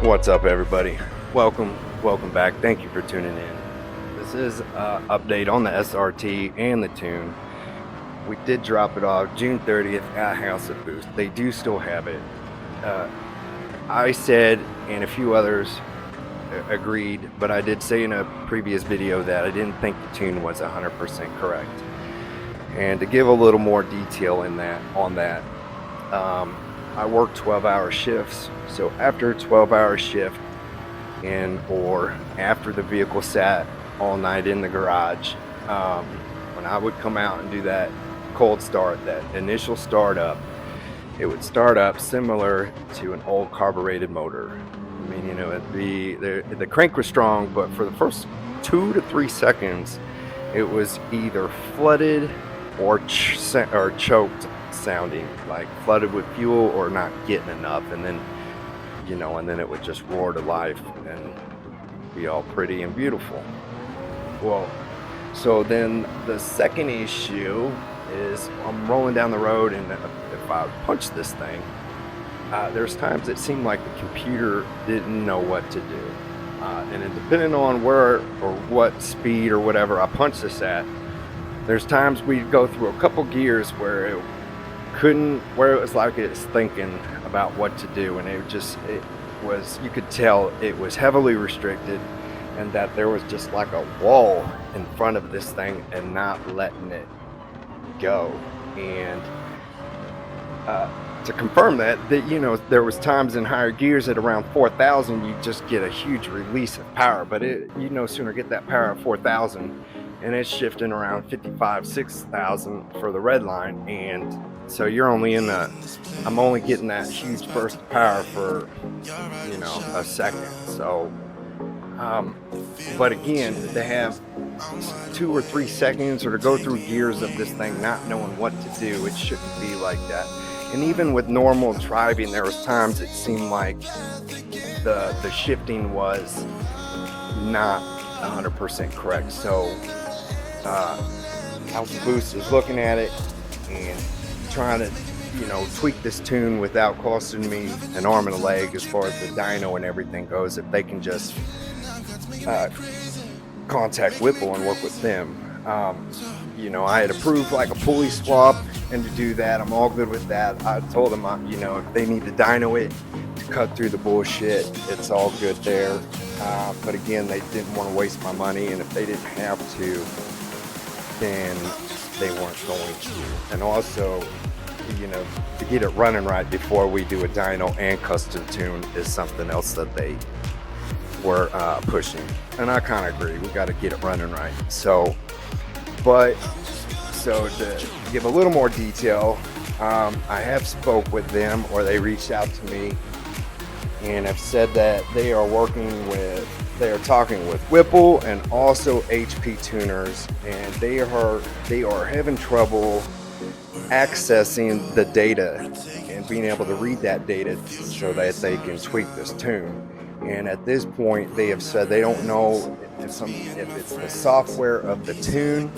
What's up, everybody? Welcome back. Thank you for tuning in. This is an update on the SRT and the Tune. We did drop it off June 30th at House of Boost. They do still have it. I said, and a few others agreed, but I did say in a previous video that I didn't think the Tune was 100% correct. And to give a little more detail on that, I work 12-hour shifts. So after a 12-hour shift or after the vehicle sat all night in the garage, when I would come out and do that cold start, that initial startup, it would start up similar to an old carbureted motor. I mean, the crank was strong, but for the first 2 to 3 seconds, it was either flooded or choked sounding, like flooded with fuel or not getting enough, and then it would just roar to life and be all pretty and beautiful. Well, so then the second issue is I'm rolling down the road, and if I punch this thing, there's times it seemed like the computer didn't know what to do, and it, depending on where or what speed or whatever I punch this at, there's times we'd go through a couple gears where it was like it's thinking about what to do, and you could tell it was heavily restricted, and that there was just like a wall in front of this thing and not letting it go. And to confirm that there was times in higher gears at around 4,000 you just get a huge release of power, but sooner get that power at 4,000 and it's shifting around 55, 6,000 for the red line, and so you're only I'm only getting that huge burst of power for a second. So but again, to have 2 or 3 seconds or to go through gears of this thing not knowing what to do, it shouldn't be like that. And even with normal driving, there was times it seemed like the shifting was not 100% correct. So House of Boost is looking at it and trying to tweak this Tune without costing me an arm and a leg as far as the dyno and everything goes. If they can just contact Whipple and work with them. I had approved like a pulley swap, and to do that, I'm all good with that. I told them, if they need to dyno it to cut through the bullshit, it's all good there. But again, they didn't want to waste my money, and if they didn't have to, then they weren't going to. And also, to get it running right before we do a dyno and custom tune is something else that they were pushing, and I kind of agree. We got to get it running right. So to give a little more detail, I have spoke with them, or they reached out to me and have said that they are talking with Whipple and also HP tuners, and they are having trouble accessing the data and being able to read that data so that they can tweak this Tune. And at this point, they have said they don't know if it's the software of the Tune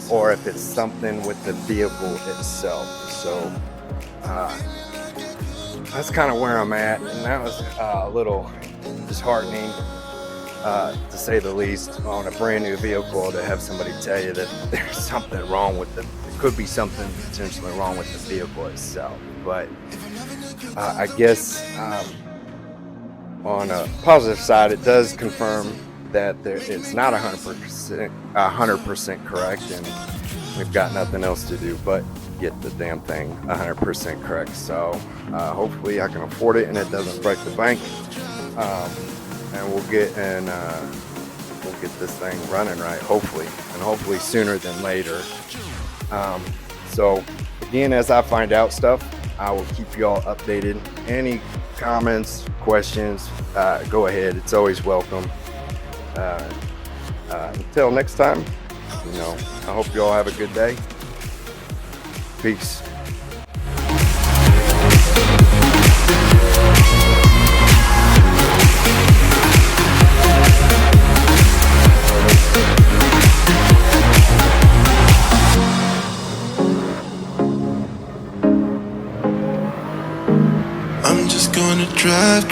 or if it's something with the vehicle itself. So that's kind of where I'm at, and that was a little disheartening, to say the least, on a brand new vehicle, to have somebody tell you that there's something wrong with there could be something potentially wrong with the vehicle itself. But I guess on a positive side, it does confirm that it's not 100% correct, and we've got nothing else to do but get the damn thing 100% correct. So hopefully I can afford it and it doesn't break the bank, and we'll get this thing running right, hopefully sooner than later. So again, as I find out stuff, I will keep you all updated. Any comments, questions, go ahead. It's always welcome. Until next time, I hope you all have a good day. Peace. I'm just gonna drive